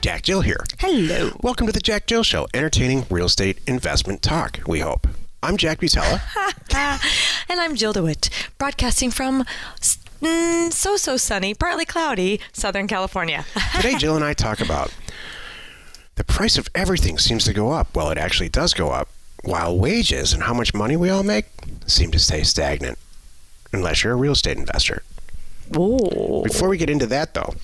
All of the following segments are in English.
JackJill here. Hello. Welcome to the JackJill Show, entertaining real estate investment talk, we hope. I'm Jack Butella. And I'm Jill DeWitt, broadcasting from so sunny, partly cloudy, Southern California. Today, Jill and I talk about the price of everything seems to go up. Well, it actually does go up, while wages and how much money we all make seem to stay stagnant, unless you're a real estate investor. Ooh. Before we get into that, though,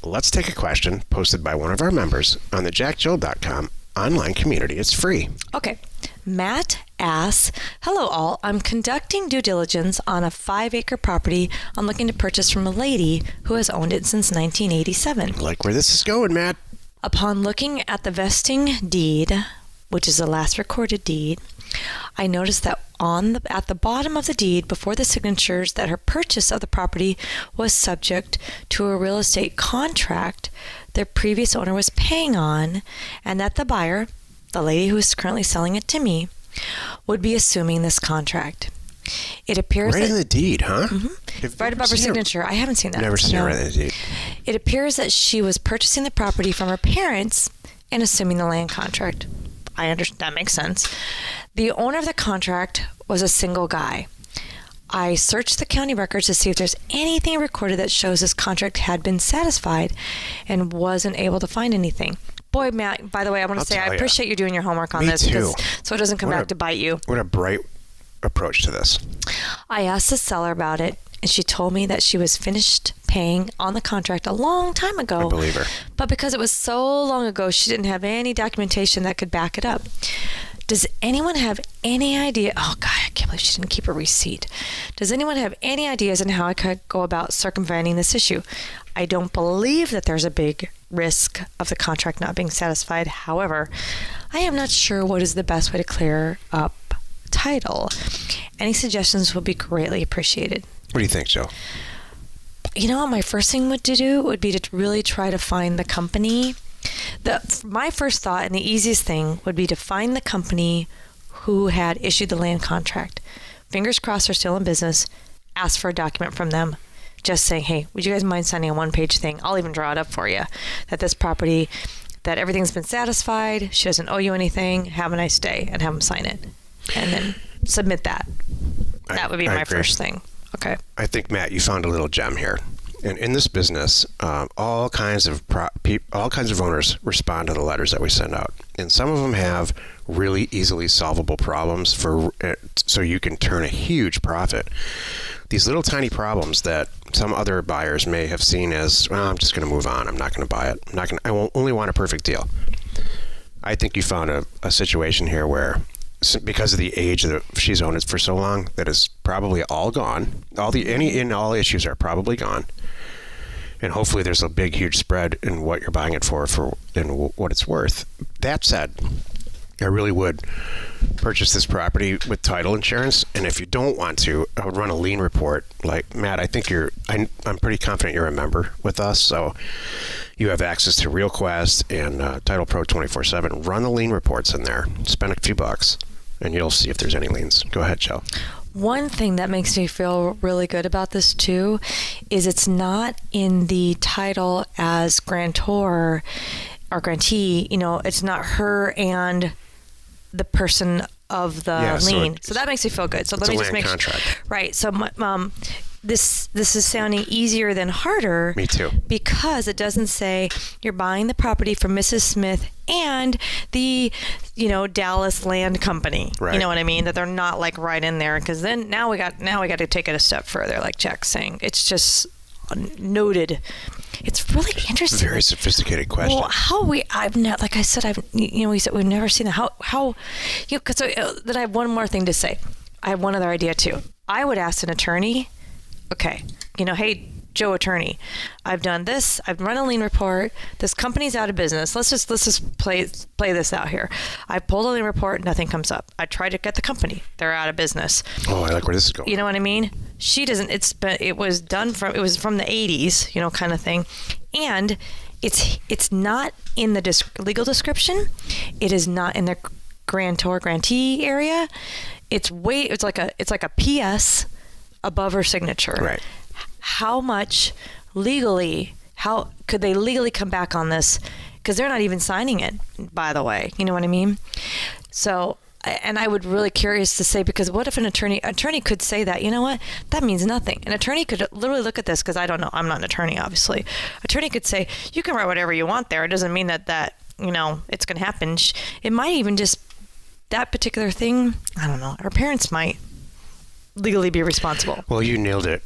let's take a question posted by one of our members on the JackJill.com online community. It's free. Okay. Matt asks, hello all, I'm conducting due diligence on a 5-acre property I'm looking to purchase from a lady who has owned it since 1987. Like where this is going, Matt. Upon looking at the vesting deed, which is the last recorded deed, I noticed that at the bottom of the deed, before the signatures, that her purchase of the property was subject to a real estate contract their previous owner was paying on, and that the buyer, the lady who is currently selling it to me, would be assuming this contract. It appears right in the deed, huh? Mm-hmm. Right above her signature. I haven't seen that. Never seen it right in the deed. It appears that she was purchasing the property from her parents and assuming the land contract. I understand. That makes sense. The owner of the contract was a single guy. I searched the county records to see if there's anything recorded that shows this contract had been satisfied and wasn't able to find anything. Boy, Matt, by the way, I want to say I appreciate you doing your homework on this. Too. So it doesn't come back to bite you. What a bright approach to this. I asked the seller about it, and she told me that she was finished paying on the contract a long time ago. I believe her. But because it was so long ago, she didn't have any documentation that could back it up. Does anyone have any idea? Oh, God, I can't believe she didn't keep a receipt. Does anyone have any ideas on how I could go about circumventing this issue? I don't believe that there's a big risk of the contract not being satisfied. However, I am not sure what is the best way to clear up title. Any suggestions will be greatly appreciated. What do you think, Joe? You know what my first thing would be to really try to find the company. My first thought and the easiest thing would be to find the company who had issued the land contract. Fingers crossed they're still in business. Ask for a document from them. Just saying, hey, would you guys mind signing a 1-page thing? I'll even draw it up for you. That this property, that everything's been satisfied. She doesn't owe you anything. Have a nice day, and have them sign it. And then submit that. That would be my first thing. Okay. I think, Matt, you found a little gem here. And in this business, all kinds of owners respond to the letters that we send out, and some of them have really easily solvable problems so you can turn a huge profit. These little tiny problems that some other buyers may have seen as, well, I'm just going to move on. I'm not going to buy it. I only want a perfect deal. I think you found a situation here where, because of the age that she's owned it for so long, that is probably all gone. All issues are probably gone. And hopefully there's a big, huge spread in what you're buying it for and what it's worth. That said, I really would purchase this property with title insurance. And if you don't want to, I would run a lien report. Like, Matt, I think I'm pretty confident you're a member with us. So you have access to RealQuest and Title Pro 24/7. Run the lien reports in there. Spend a few bucks, and you'll see if there's any liens. Go ahead, Joe. One thing that makes me feel really good about this too is it's not in the title as grantor or grantee. It's not her and the person of the lien. So that makes me feel good. So let me just make sure. Right. So this is sounding easier than harder. Me too. Because it doesn't say you're buying the property from Mrs. Smith and the Dallas Land Company. Right. You know what I mean? That they're not like right in there, because then now we got to take it a step further, like Jack's saying. It's just noted. It's really interesting. Very sophisticated question. Well, like I said, we said we've never seen that. Then I have one more thing to say. I have one other idea too. I would ask an attorney. Okay, hey, Joe attorney, I've done this. I've run a lien report. This company's out of business. Let's just play this out here. I pulled a lien report. Nothing comes up. I tried to get the company. They're out of business. Oh, I like where this is going. You know what I mean? She doesn't. It was from the 80s, kind of thing, and it's not in the legal description. It is not in the grantor grantee area. It's like a PS above her signature. Right. How could they legally come back on this because they're not even signing it, by the way. You know what I mean? So, and I would really curious to say, because what if an attorney could say that, you know what, that means nothing. An attorney could literally look at this, because I don't know, I'm not an attorney, obviously. Attorney could say, you can write whatever you want there. It doesn't mean that it's going to happen. It might even just, that particular thing, I don't know, our parents might legally be responsible. Well, you nailed it.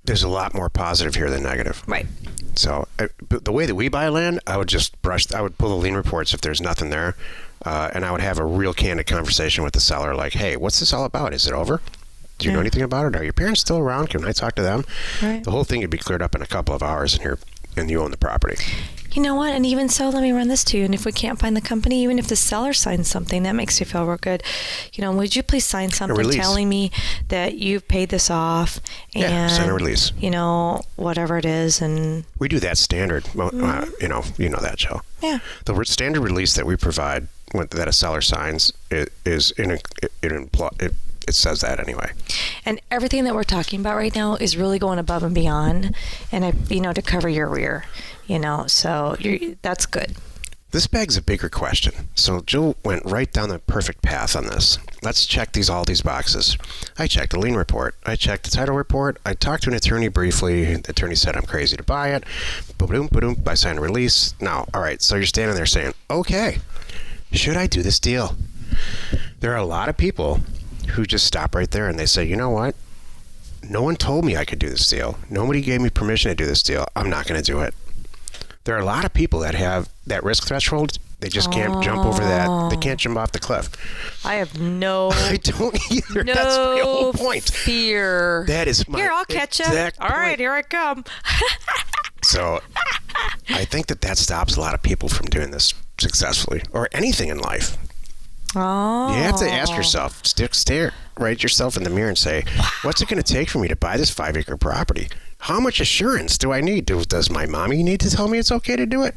There's a lot more positive here than negative. Right. So the way that we buy land, I would pull the lien reports if there's nothing there. And I would have a real candid conversation with the seller, like, hey, what's this all about? Is it over? Do you know anything about it? Are your parents still around? Can I talk to them? Right. The whole thing could be cleared up in a couple of hours, and you own the property. You know what? And even so, let me run this to you. And if we can't find the company, even if the seller signs something, that makes you feel real good. Would you please sign something telling me that you've paid this off? And, sign a release. Whatever it is. And we do that standard. You know that, Jill. Yeah. The standard release that we provide that a seller signs it says that anyway. And everything that we're talking about right now is really going above and beyond, and to cover your rear. So that's good. This begs a bigger question. So Jill went right down the perfect path on this. Let's check all these boxes. I checked the lien report. I checked the title report. I talked to an attorney briefly. The attorney said I'm crazy to buy it. Boom. I signed a release. Now, all right, so you're standing there saying, okay, should I do this deal? There are a lot of people who just stop right there and they say, you know what? No one told me I could do this deal. Nobody gave me permission to do this deal. I'm not going to do it. There are a lot of people that have that risk threshold. They just can't jump over that. They can't jump off the cliff. I have no... I don't either. No That's the whole point. Fear. That is my Here, I'll catch you. All right, here I come. So I think that stops a lot of people from doing this successfully, or anything in life. Oh. You have to ask yourself, stare right at yourself in the mirror and say, what's it going to take for me to buy this 5-acre property? How much assurance do I need? Does my mommy need to tell me it's okay to do it?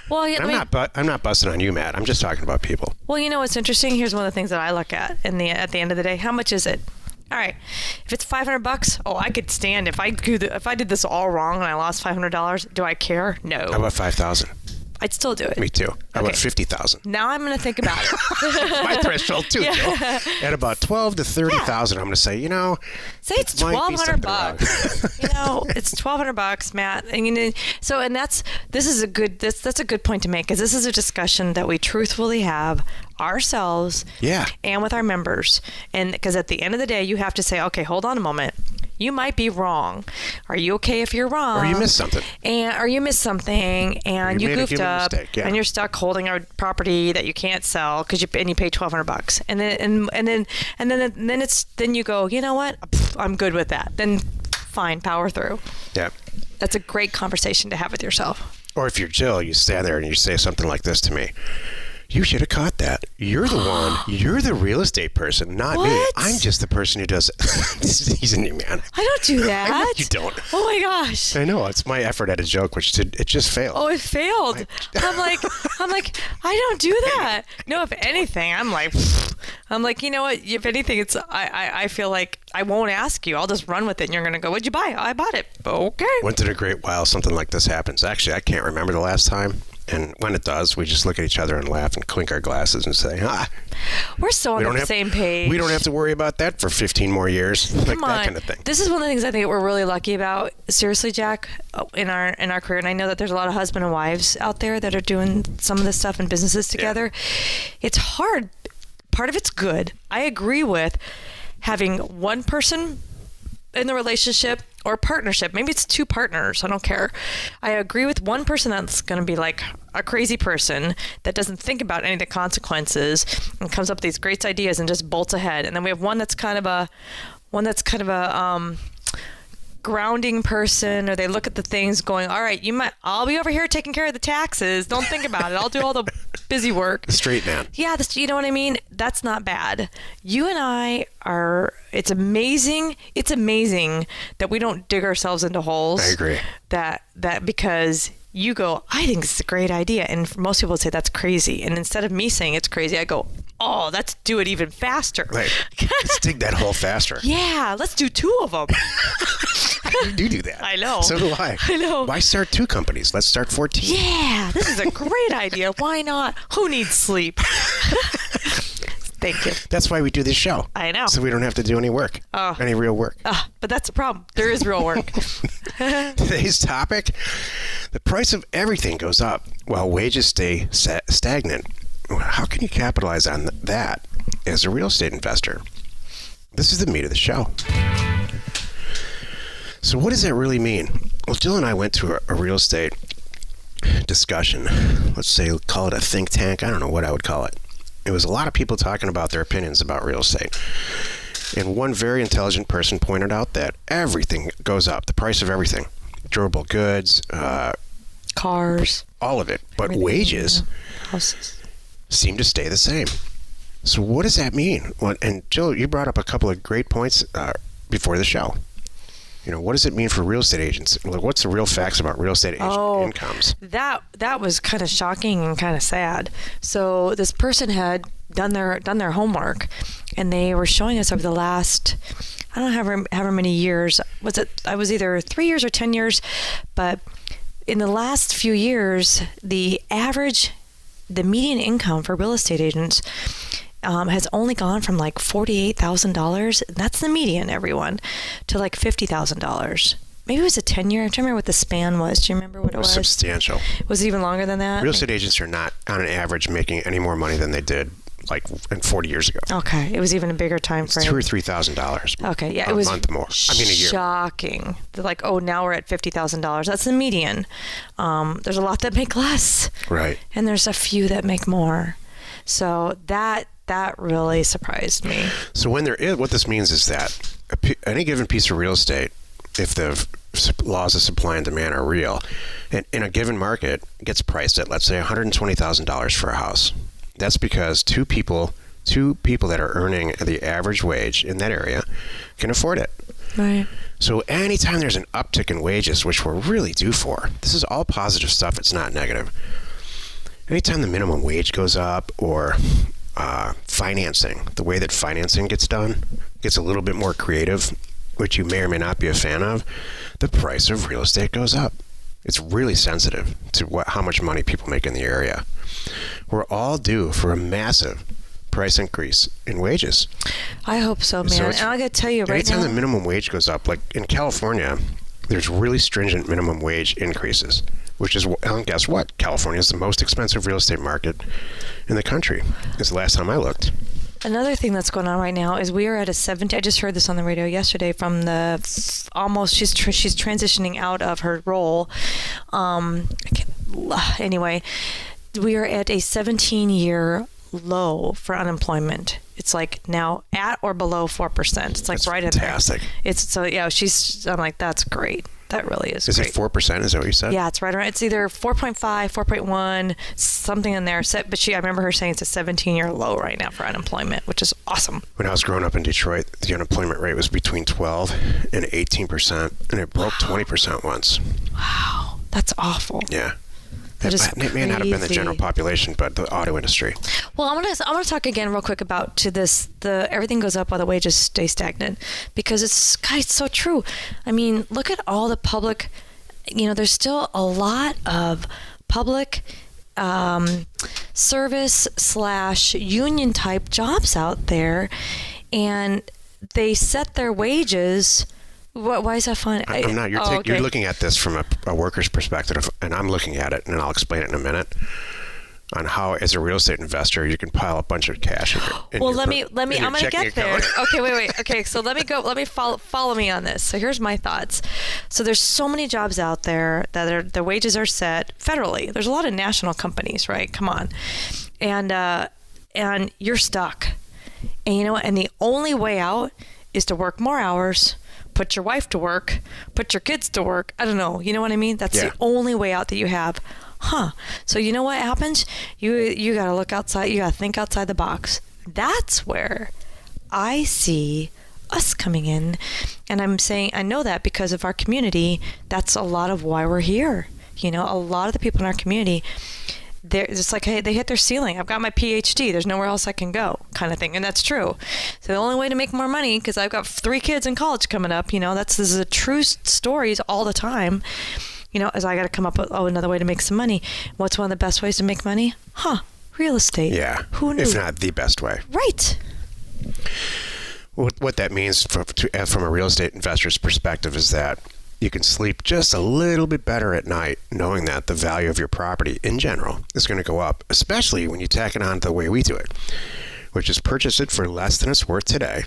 Well, I'm not busting on you, Matt. I'm just talking about people. Well, what's interesting? Here's one of the things that I look at at the end of the day. How much is it? All right, if it's $500, I could stand if I did this all wrong and I lost $500. Do I care? No. How about $5,000? I'd still do it. Me too. How about $50,000? Now I'm going to think about it. My threshold too, Jill. At about $12,000 to $30,000, I'm going to say, say it's $1,200. It's $1,200, Matt. And that's a good point to make, because this is a discussion that we truthfully have ourselves and with our members. And because at the end of the day, you have to say, okay, hold on a moment. You might be wrong. Are you okay if you're wrong? Or you missed something. And you you goofed up, and you're stuck holding a property that you can't sell because you paid $1,200. Then you go, you know what? I'm good with that. Then fine, power through. Yeah. That's a great conversation to have with yourself. Or if you're Jill, you stand there and you say something like this to me. You should have caught that. You're the one. You're the real estate person, not me. I'm just the person who does it. He's a new man. I don't do that. I know you don't. Oh my gosh. I know. It's my effort at a joke, it just failed. Oh, it failed. I'm like, I don't do that. No, if anything, I'm like, you know what? If anything, I feel like I won't ask you. I'll just run with it, and you're gonna go, "What'd you buy?" I bought it. Okay. Once in a great while, something like this happens. Actually, I can't remember the last time. And when it does, we just look at each other and laugh and clink our glasses and say, we're so on the same page. We don't have to worry about that for 15 more years. That kind of thing. This is one of the things I think we're really lucky about. Seriously, Jack, in our career, and I know that there's a lot of husband and wives out there that are doing some of this stuff and businesses together. Yeah. It's hard. Part of it's good. I agree with having one person in the relationship or partnership. Maybe it's two partners. I don't care. I agree with one person that's going to be like a crazy person that doesn't think about any of the consequences and comes up with these great ideas and just bolts ahead. And then we have one that's kind of a grounding person, or they look at the things going, all right, I'll be over here taking care of the taxes. Don't think about it. I'll do all the busy work. The straight man. Yeah, you know what I mean? That's not bad. You and I it's amazing that we don't dig ourselves into holes. I agree. That because you go, I think this is a great idea. And most people would say that's crazy. And instead of me saying it's crazy, I go, oh, let's do it even faster. Right. Let's dig that hole faster. Yeah, let's do 2 of them. You do that. I know. So do I. I know. Why start 2 companies? Let's start 14. Yeah, this is a great idea. Why not? Who needs sleep? Thank you. That's why we do this show. I know. So we don't have to do any work. Any real work. But that's the problem. There is real work. Today's topic, the price of everything goes up while wages stay stagnant. How can you capitalize on that as a real estate investor? This is the meat of the show. So what does that really mean? Well, Jill and I went to a real estate discussion. Let's say, call it a think tank. I don't know what I would call it. It was a lot of people talking about their opinions about real estate. And one very intelligent person pointed out that everything goes up, the price of everything. Durable goods, cars, all of it. But wages houses seem to stay the same. So what does that mean? Well, and Jill, you brought up a couple of great points before the show. What does it mean for real estate agents? What's the real facts about real estate agent incomes? That was kind of shocking and kind of sad. So this person had done their homework, and they were showing us over the last, I don't know however many years. I was either 3 years or 10 years, but in the last few years, the median income for real estate agents has only gone from like $48,000. That's the median, everyone, to like $50,000. Maybe it was a 10-year. I'm trying to remember what the span was. Do you remember what it was? Substantial. Was it even longer than that? Real estate agents are not, on an average, making any more money than they did like 40 years ago. Okay, it was even a bigger time frame. $2,000 or $3,000. Okay, yeah, it was a month more. A year. Shocking. They're like, now we're at $50,000. That's the median. There's a lot that make less, right? And there's a few that make more. So that really surprised me. So what this means is that any given piece of real estate, if the laws of supply and demand are real, in a given market, gets priced at, let's say, $120,000 for a house. That's because two people that are earning the average wage in that area can afford it. Right. So anytime there's an uptick in wages, which we're really due for, this is all positive stuff. It's not negative. Anytime the minimum wage goes up, or financing, the way that financing gets done gets a little bit more creative, which you may or may not be a fan of, the price of real estate goes up. It's really sensitive to how much money people make in the area. We're all due for a massive price increase in wages. I hope so, man. And I got to tell you right now, anytime the minimum wage goes up, like in California, there's really stringent minimum wage increases, which is, and guess what? California is the most expensive real estate market in the country. It's the last time I looked. Another thing that's going on right now is we are at a 70. I just heard this on the radio yesterday from she's transitioning out of her role. Anyway, we are at a 17-year low for unemployment. It's like now at or below 4%. It's like right fantastic. In there. It's so I'm like, that's great. That really is great. Is it 4%? Is that what you said? Yeah, it's right around. It's either 4.5, 4.1, something in there. But I remember her saying it's a 17-year low right now for unemployment, which is awesome. When I was growing up in Detroit, the unemployment rate was between 12 and 18%, and it broke 20% once. Wow, that's awful. Yeah. It may not have been the general population, but the auto industry. Well, I want to talk again real quick about the everything goes up while the wages stay stagnant, because it's so true. I mean, look at all the public. There's still a lot of public service / union type jobs out there, and they set their wages. Why is that fun? I'm not. You're looking at this from a worker's perspective, and I'm looking at it, and I'll explain it in a minute, on how, as a real estate investor, you can pile a bunch of cash in well, let me. I'm going to get there. Okay, wait. Okay, so let me go. Let me follow me on this. So here's my thoughts. So there's so many jobs out there that the wages are set federally. There's a lot of national companies, right? Come on, and you're stuck. And you know what? And the only way out is to work more hours. Put your wife to work, put your kids to work. I don't know. You know what I mean? That's the only way out that you have. So you know what happens? You got to look outside. You got to think outside the box. That's where I see us coming in. And I'm saying, I know that because of our community. That's a lot of why we're here. A lot of the people in our community, they're just like, hey, they hit their ceiling. I've got my PhD. There's nowhere else I can go, kind of thing. And that's true. So the only way to make more money, because I've got 3 kids in college coming up, this is a true stories all the time. Is I got to come up with another way to make some money. What's one of the best ways to make money? Real estate. Yeah. Who knew? If not the best way. Right. What that means from a real estate investor's perspective is that you can sleep just a little bit better at night knowing that the value of your property in general is going to go up, especially when you tack it on the way we do it, which is purchase it for less than it's worth today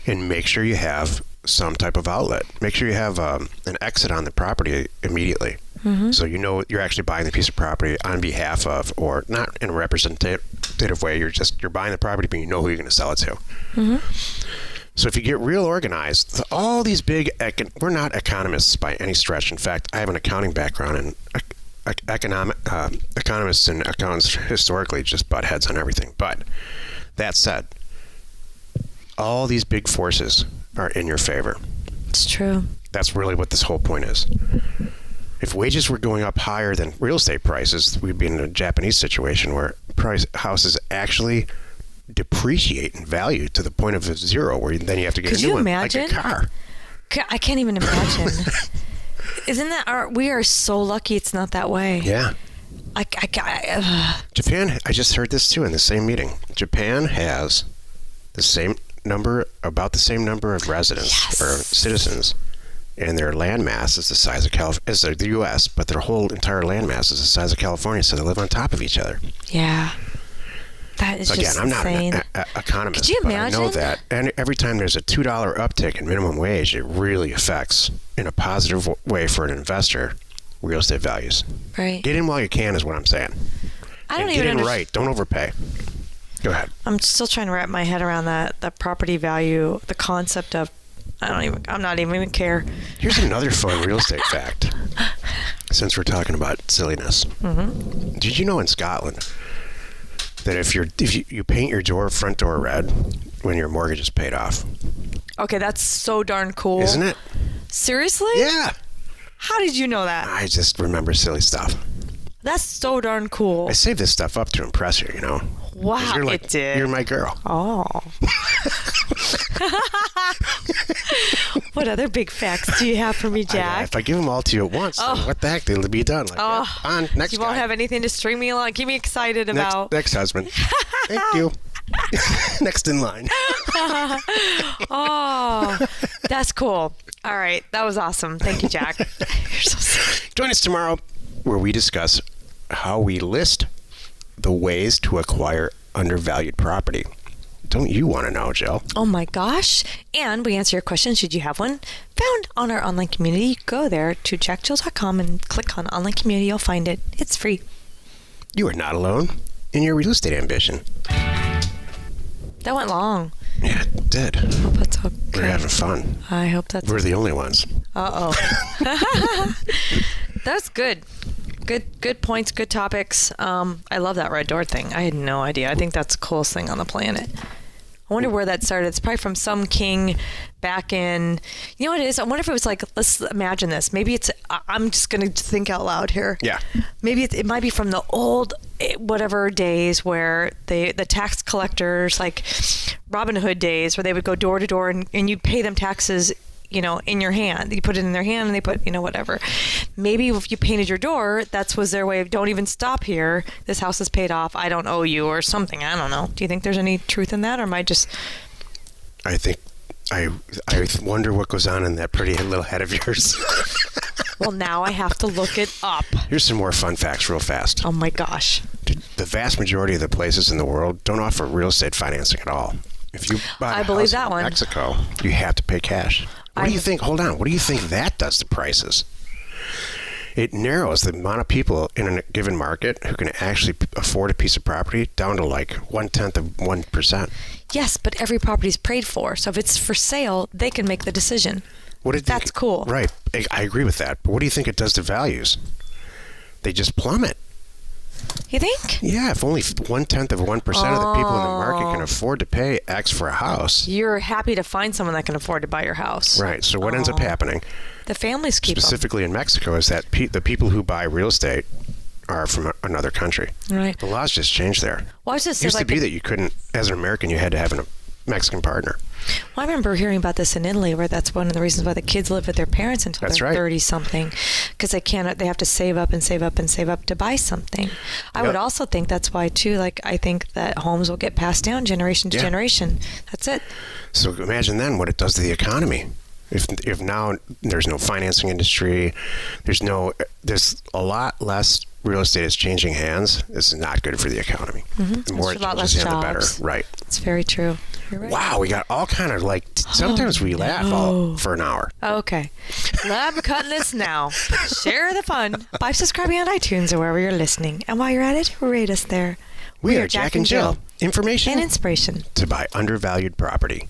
and make sure you have some type of outlet. Make sure you have an exit on the property immediately. Mm-hmm. So you're actually buying the piece of property on behalf of, or not in a representative way, you're buying the property, but you know who you're going to sell it to. Mm-hmm. So if you get real organized, all these big, we're not economists by any stretch. In fact, I have an accounting background, and economists and accountants historically just butt heads on everything. But that said, all these big forces are in your favor. It's true. That's really what this whole point is. If wages were going up higher than real estate prices, we'd be in a Japanese situation where houses actually depreciate in value to the point of 0, where then you have to get a new one, like a car. I can't even imagine. Isn't that we are so lucky it's not that way. Yeah. Japan, I just heard this too in the same meeting. Japan has about the same number of residents or citizens, and their land mass is the size of the U.S., but their whole entire land mass is the size of California, so they live on top of each other. Yeah. That is just insane. I'm not an economist, Could you but imagine? I know that. And every time there's a $2 uptick in minimum wage, it really affects, in a positive way for an investor, real estate values. Right. Get in while you can is what I'm saying. Get in right. Don't overpay. Go ahead. I'm still trying to wrap my head around that property value, the concept of, I'm not even care. Here's another fun real estate fact, since we're talking about silliness. Mm-hmm. Did you know in Scotland that if you paint your front door red when your mortgage is paid off? Okay, that's so darn cool. Isn't it? Seriously? Yeah. How did you know that? I just remember silly stuff. That's so darn cool. I saved this stuff up to impress you, Wow, it did. You're my girl. Oh. What other big facts do you have for me, Jack? If I give them all to you at once, then what the heck? They'll be done. On, next You won't have anything to string me along. Keep me excited about. Next husband. Thank you. Next in line. Oh, that's cool. All right. That was awesome. Thank you, Jack. You're so sweet. Join us tomorrow where we discuss how we list the ways to acquire undervalued property. Don't you want to know, Jill? Oh my gosh. And we answer your question, should you have one, found on our online community. Go there to JackJill.com and click on online community. You'll find it. It's free. You are not alone in your real estate ambition. That went long. Yeah, it did. I hope that's okay. We're having fun. I hope that's We're the only ones. Uh-oh. That's good. Good points, good topics. I love that red door thing. I had no idea. I think that's the coolest thing on the planet. I wonder where that started. It's probably from some king back in, you know what it is? I wonder if it was like, let's imagine this. Maybe it's, I'm just going to think out loud here. Yeah. Maybe it might be from the old whatever days where the tax collectors, like Robin Hood days, where they would go door to door and you'd pay them taxes, in your hand. You put it in their hand and they put, whatever. Maybe if you painted your door, that was their way of, don't even stop here. This house is paid off. I don't owe you, or something. I don't know. Do you think there's any truth in that, or am I just... I think, I wonder what goes on in that pretty little head of yours. Well, now I have to look it up. Here's some more fun facts real fast. Oh my gosh. The vast majority of the places in the world don't offer real estate financing at all. If you buy a house in Mexico, you have to pay cash. What do you think? Hold on. What do you think that does to prices? It narrows the amount of people in a given market who can actually afford a piece of property down to like 0.1%. Yes, but every property is paid for. So if it's for sale, they can make the decision. That's cool. Right. I agree with that. But what do you think it does to values? They just plummet. You think? Yeah, if only 0.1% of the people in the market can afford to pay X for a house. You're happy to find someone that can afford to buy your house. Right. So what ends up happening? The families keep specifically in Mexico is that the people who buy real estate are from another country. Right. The laws just changed there. Well, I was just It used to be that you couldn't, as an American, you had to have a Mexican partner. Well, I remember hearing about this in Italy, where that's one of the reasons why the kids live with their parents until That's they're right. 30 something, because they have to save up and save up and save up to buy something. I would also think that's why too. Like, I think that homes will get passed down generation to generation. That's it. So imagine then what it does to the economy. If now there's no financing industry, there's a lot less real estate is changing hands. This is not good for the economy. The more it changes hands, the better. Right. It's very true. You're right. Wow, we got all kind of like, sometimes we laugh for an hour. Okay. I'm cutting this now. Share the fun by subscribing on iTunes or wherever you're listening. And while you're at it, rate us there. We are Jack and Jill. Information and inspiration to buy undervalued property.